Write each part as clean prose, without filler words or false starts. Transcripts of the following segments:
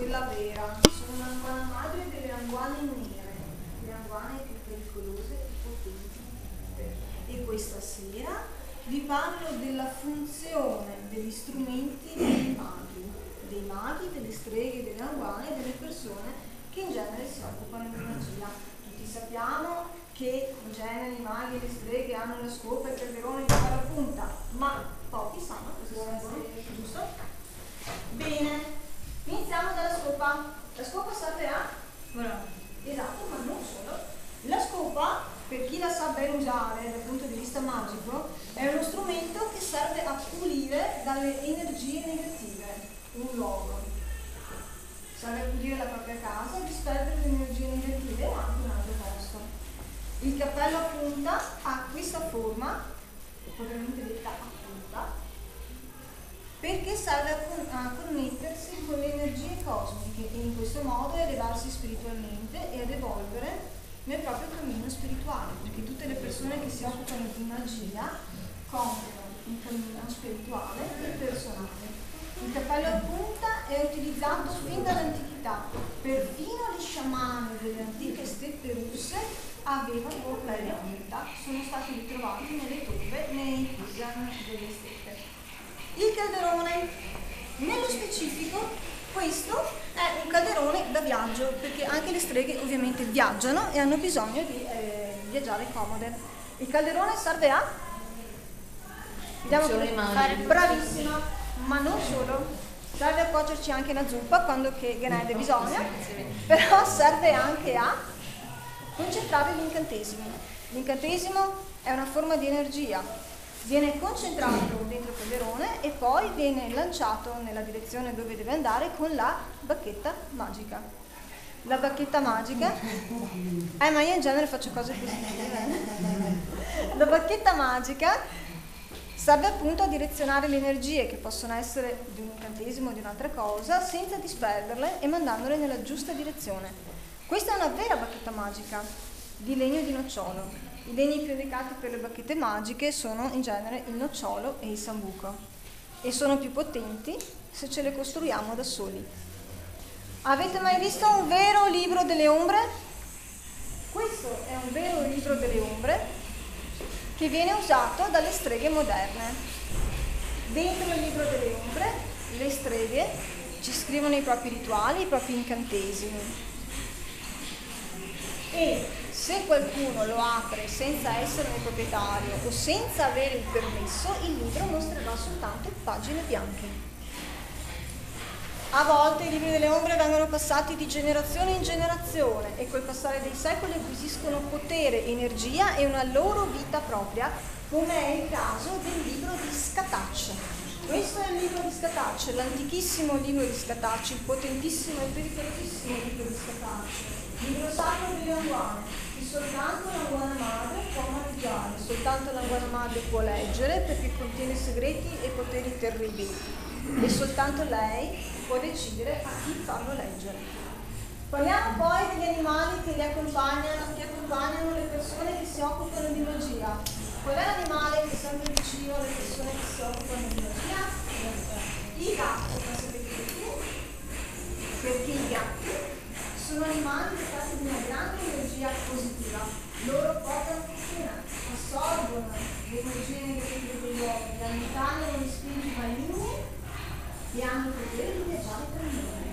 quella vera, sono un'anguana madre delle anguane nere, le anguane più pericolose e potenti. E questa sera vi parlo della funzione degli strumenti dei maghi, delle streghe, delle anguane e delle persone che in genere si occupano di magia. Tutti sappiamo che in genere i maghi e le streghe hanno la scopa e il calderone di fare punta, ma pochi sanno cosa sono, giusto? Bene, iniziamo dalla scopa. La scopa serve a? Esatto, ma non solo. La scopa, per chi la sa ben usare dal punto di vista magico, è uno strumento che serve a pulire dalle energie negative un luogo. Serve a pulire la propria casa e disperdere le energie negative o anche un altro posto. Il cappello a punta ha questa forma, propriamente detta a punta, perché serve a connettersi con le energie cosmiche e in questo modo elevarsi spiritualmente e ad evolvere nel proprio cammino spirituale, perché tutte le persone che si occupano di magia compiono un cammino spirituale e personale. Il cappello a punta è utilizzato fin dall'antichità, perfino gli sciamani delle antiche steppe russe avevano cappelli a punta, sono stati ritrovati nelle tombe nei Kugan delle steppe. Il calderone, nello specifico, questo è un calderone da viaggio, perché anche le streghe ovviamente viaggiano e hanno bisogno di viaggiare comode. Il calderone serve a? Vediamo fare bravissima, ma non solo, serve a cuocerci anche la zuppa quando che ne hai bisogno, però serve anche a concentrare l'incantesimo. L'incantesimo è una forma di energia. Viene concentrato dentro il calderone e poi viene lanciato nella direzione dove deve andare con la bacchetta magica. La bacchetta magica, ma io in genere faccio cose positive. La bacchetta magica serve appunto a direzionare le energie che possono essere di un incantesimo o di un'altra cosa senza disperderle e mandandole nella giusta direzione. Questa è una vera bacchetta magica di legno di nocciolo. I legni più indicati per le bacchette magiche sono in genere il nocciolo e il sambuco e sono più potenti se ce le costruiamo da soli. Avete mai visto un vero libro delle ombre? Questo è un vero libro delle ombre che viene usato dalle streghe moderne. Dentro il libro delle ombre le streghe ci scrivono i propri rituali, i propri incantesimi. E se qualcuno lo apre senza esserne proprietario o senza avere il permesso, il libro mostrerà soltanto pagine bianche. A volte i libri delle ombre vengono passati di generazione in generazione e col passare dei secoli acquisiscono potere, energia e una loro vita propria, come è il caso del libro di Scatacce. Questo è il libro di Scatacce, l'antichissimo libro di Scatacce, il potentissimo e pericolosissimo libro di Scatacce. Libro sacro delle anguane, che soltanto l'anguana madre può maneggiare, soltanto l'anguana madre può leggere perché contiene segreti e poteri terribili e soltanto lei può decidere a chi farlo leggere. Parliamo poi degli animali che accompagnano le persone che si occupano di magia. Qual è l'animale che è sempre vicino alle persone che si occupano di magia? I gatti, ma sapete perché? Perché i gatti sono animali dotati di una grande energia positiva. Loro portano fortuna, assorbono le energie negative degli uomini, allontanano gli spiriti maligni e hanno il potere di viaggiare per il mondo.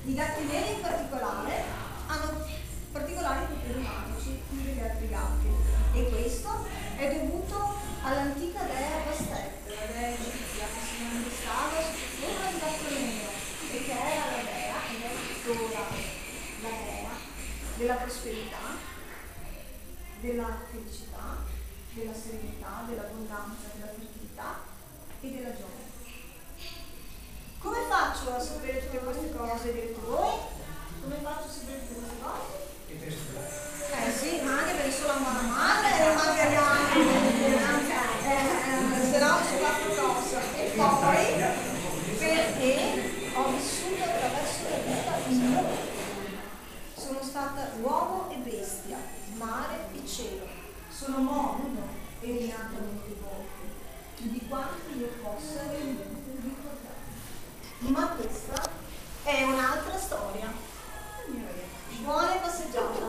I gatti neri in particolare hanno particolari poteri magici più degli altri gatti e questo è dovuto all'antica dea Bastet, la dea egizia che si manifestava sotto forma di gatto nero e che era la dea ed è tuttora la dea della prosperità, della felicità, della serenità, dell'abbondanza, della fertilità e della gioia. Come faccio a sapere tutte queste cose, direte voi? Come faccio a sapere tutte queste cose? Sì, ma anche perché sono la madre e magari anche se no su quattro cose. E poi perché ho vissuto attraverso la vita in mondo. Sono stata uomo e bestia, mare e cielo. Sono mondo e rinata molte volte, più di quanto io possa realmente ricordare. Ma questa è storia. Buone passeggiate.